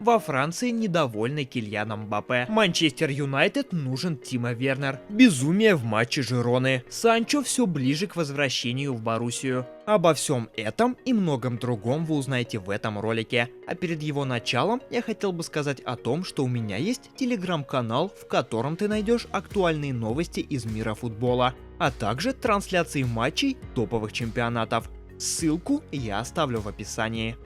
Во Франции недовольны Кильяном Мбаппе. Манчестер Юнайтед нужен Тимо Вернер. Безумие в матче Жироны. Санчо все ближе к возвращению в Боруссию. Обо всем этом и многом другом вы узнаете в этом ролике. А перед его началом я хотел бы сказать о том, что у меня есть телеграм-канал, в котором ты найдешь актуальные новости из мира футбола, а также трансляции матчей топовых чемпионатов. Ссылку я оставлю в описании.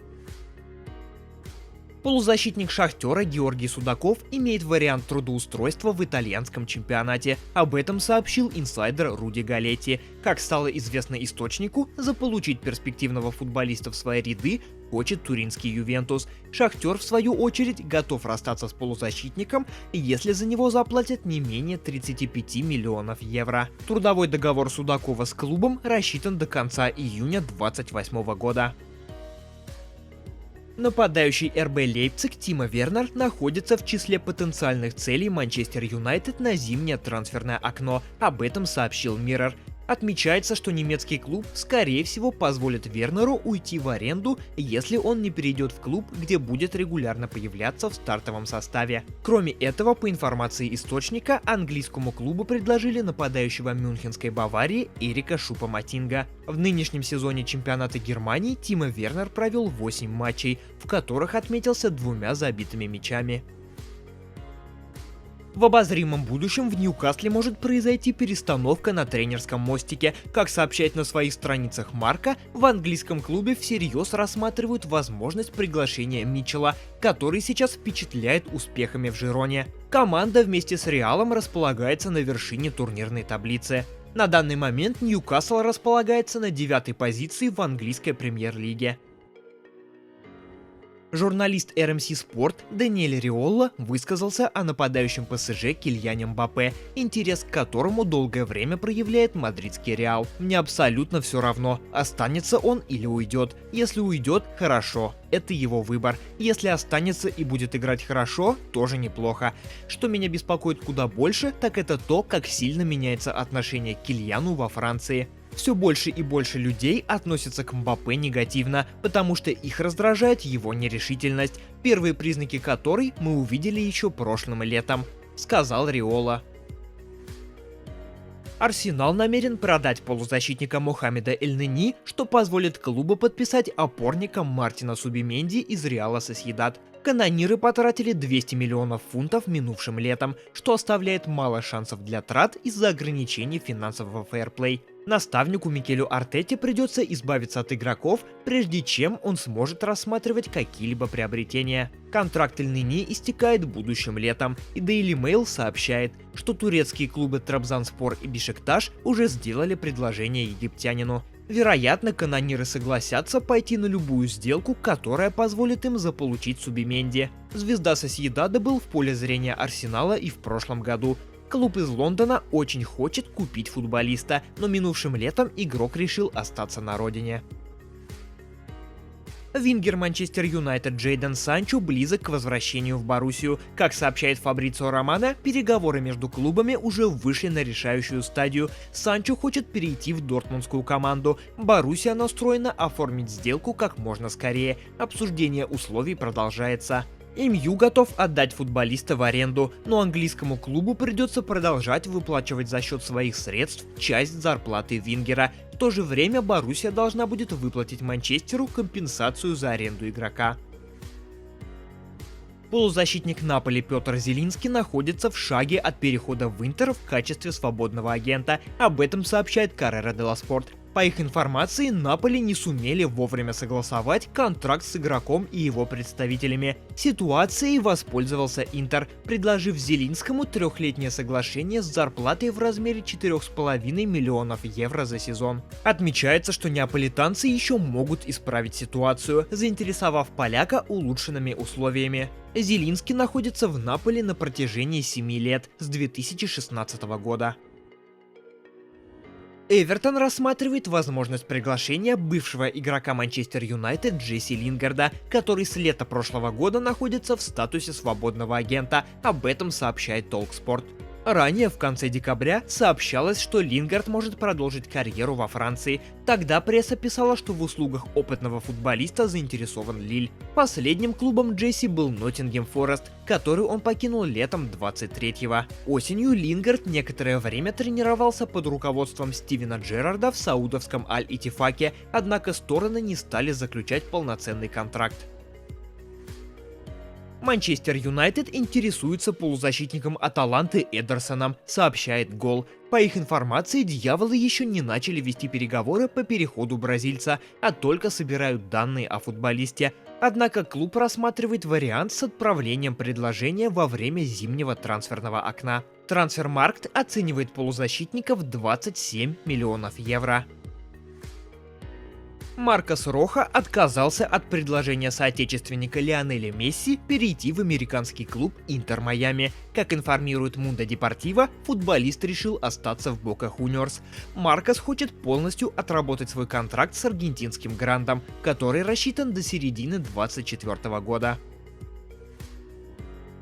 Полузащитник Шахтера Георгий Судаков имеет вариант трудоустройства в итальянском чемпионате. Об этом сообщил инсайдер Руди Галетти. Как стало известно источнику, заполучить перспективного футболиста в свои ряды хочет туринский Ювентус. Шахтер, в свою очередь, готов расстаться с полузащитником, если за него заплатят не менее 35 миллионов евро. Трудовой договор Судакова с клубом рассчитан до конца июня 2028 года. Нападающий РБ Лейпциг Тимо Вернер находится в числе потенциальных целей Манчестер Юнайтед на зимнее трансферное окно, об этом сообщил Mirror. Отмечается, что немецкий клуб, скорее всего, позволит Вернеру уйти в аренду, если он не перейдет в клуб, где будет регулярно появляться в стартовом составе. Кроме этого, по информации источника, английскому клубу предложили нападающего мюнхенской Баварии Эрика Шупа-Мотинга. В нынешнем сезоне чемпионата Германии Тимо Вернер провел 8 матчей, в которых отметился 2 забитыми мячами. В обозримом будущем в Ньюкасле может произойти перестановка на тренерском мостике. Как сообщает на своих страницах Марка, в английском клубе всерьез рассматривают возможность приглашения Митчелла, который сейчас впечатляет успехами в Жироне. Команда вместе с Реалом располагается на вершине турнирной таблицы. На данный момент Ньюкасл располагается на 9-й позиции в английской премьер-лиге. Журналист RMC Sport Даниэль Риолла высказался о нападающем ПСЖ Кильяне Мбаппе, интерес к которому долгое время проявляет мадридский Реал. Мне абсолютно все равно, останется он или уйдет. Если уйдет, хорошо, это его выбор. Если останется и будет играть хорошо, тоже неплохо. Что меня беспокоит куда больше, так это то, как сильно меняется отношение к Кильяну во Франции. Все больше и больше людей относятся к Мбаппе негативно, потому что их раздражает его нерешительность, первые признаки которой мы увидели еще прошлым летом, сказал Риола. Арсенал намерен продать полузащитника Мохаммеда Эль-Нени, что позволит клубу подписать опорника Мартина Субименди из Реала Сосьедад. Канониры потратили 200 миллионов фунтов минувшим летом, что оставляет мало шансов для трат из-за ограничений финансового фэрплей. Наставнику Микелю Артете придется избавиться от игроков, прежде чем он сможет рассматривать какие-либо приобретения. Контракт Эль-Нени истекает будущим летом, и Daily Mail сообщает, что турецкие клубы Трабзонспор и Бешикташ уже сделали предложение египтянину. Вероятно, канониры согласятся пойти на любую сделку, которая позволит им заполучить Субименди. Звезда Сосьедада был в поле зрения Арсенала и в прошлом году. Клуб из Лондона очень хочет купить футболиста, но минувшим летом игрок решил остаться на родине. Вингер Манчестер Юнайтед Джейдон Санчо близок к возвращению в Боруссию. Как сообщает Фабрицио Романо, переговоры между клубами уже вышли на решающую стадию. Санчо хочет перейти в дортмундскую команду. Боруссия настроена оформить сделку как можно скорее. Обсуждение условий продолжается. МЮ готов отдать футболиста в аренду, но английскому клубу придется продолжать выплачивать за счет своих средств часть зарплаты Вингера. В то же время Боруссия должна будет выплатить Манчестеру компенсацию за аренду игрока. Полузащитник Наполи Петр Зелинский находится в шаге от перехода в Интер в качестве свободного агента. Об этом сообщает Коррера делла Спорт. По их информации, Наполи не сумели вовремя согласовать контракт с игроком и его представителями. Ситуацией воспользовался Интер, предложив Зелинскому 3-летнее соглашение с зарплатой в размере 4,5 миллионов евро за сезон. Отмечается, что неаполитанцы еще могут исправить ситуацию, заинтересовав поляка улучшенными условиями. Зелинский находится в Наполи на протяжении 7 лет, с 2016 года. Эвертон рассматривает возможность приглашения бывшего игрока Манчестер Юнайтед Джесси Лингарда, который с лета прошлого года находится в статусе свободного агента, об этом сообщает Talksport. Ранее, в конце декабря, сообщалось, что Лингард может продолжить карьеру во Франции. Тогда пресса писала, что в услугах опытного футболиста заинтересован Лиль. Последним клубом Джесси был Ноттингем Форест, который он покинул летом 23-го. Осенью Лингард некоторое время тренировался под руководством Стивена Джеррарда в саудовском Аль-Итифаке, однако стороны не стали заключать полноценный контракт. Манчестер Юнайтед интересуется полузащитником Аталанты Эдерсоном, сообщает Гол. По их информации, дьяволы еще не начали вести переговоры по переходу бразильца, а только собирают данные о футболисте. Однако клуб рассматривает вариант с отправлением предложения во время зимнего трансферного окна. Трансфермаркт оценивает полузащитника в 27 миллионов евро. Маркос Роха отказался от предложения соотечественника Лионеля Месси перейти в американский клуб Интер Майами. Как информирует Mundo Deportivo, футболист решил остаться в Бока Хуниорс. Маркос хочет полностью отработать свой контракт с аргентинским грандом, который рассчитан до середины 2024 года.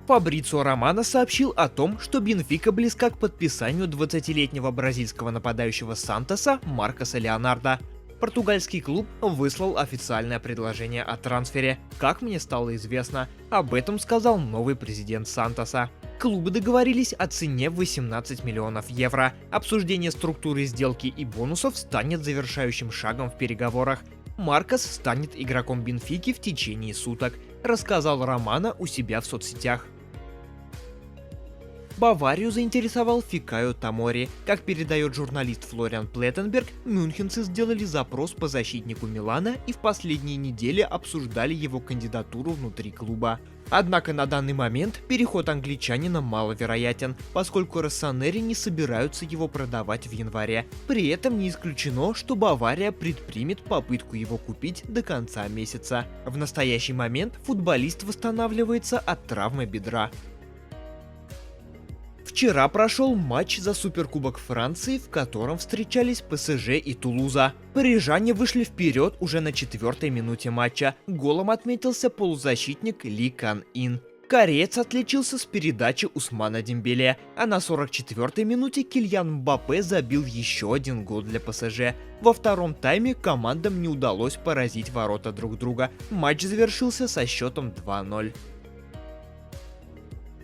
Фабрицио Романо сообщил о том, что Бенфика близка к подписанию 20-летнего бразильского нападающего Сантоса Маркоса Леонардо. Португальский клуб выслал официальное предложение о трансфере. Как мне стало известно, об этом сказал новый президент Сантоса. Клубы договорились о цене 18 миллионов евро. Обсуждение структуры сделки и бонусов станет завершающим шагом в переговорах. Маркос станет игроком Бенфики в течение суток, рассказал Романо у себя в соцсетях. Баварию заинтересовал Фикао Томори. Как передает журналист Флориан Плеттенберг, мюнхенцы сделали запрос по защитнику Милана и в последние недели обсуждали его кандидатуру внутри клуба. Однако на данный момент переход англичанина маловероятен, поскольку Россонери не собираются его продавать в январе. При этом не исключено, что Бавария предпримет попытку его купить до конца месяца. В настоящий момент футболист восстанавливается от травмы бедра. Вчера прошел матч за Суперкубок Франции, в котором встречались ПСЖ и Тулуза. Парижане вышли вперед уже на 4-й минуте матча. Голом отметился полузащитник Ли Кан Ин. Кореец отличился с передачи Усмана Дембеле, а на 44-й минуте Кильян Мбаппе забил еще один гол для ПСЖ. Во втором тайме командам не удалось поразить ворота друг друга. Матч завершился со счетом 2-0.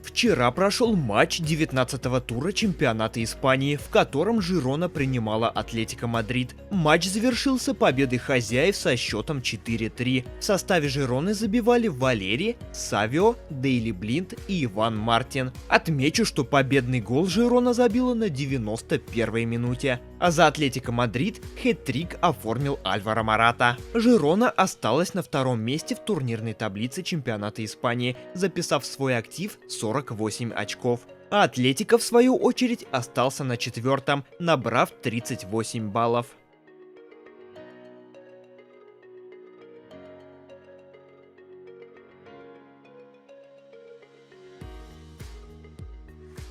Вчера прошел матч 19-го тура чемпионата Испании, в котором Жирона принимала Атлетико Мадрид. Матч завершился победой хозяев со счетом 4-3. В составе Жироны забивали Валери, Савио, Дейли Блинд и Иван Мартин. Отмечу, что победный гол Жирона забила на 91-й минуте. А за Атлетико Мадрид хэт-трик оформил Альваро Мората. Жирона осталась на втором месте в турнирной таблице чемпионата Испании, записав в свой актив 48 очков. А Атлетико, в свою очередь, остался на 4-м, набрав 38 баллов.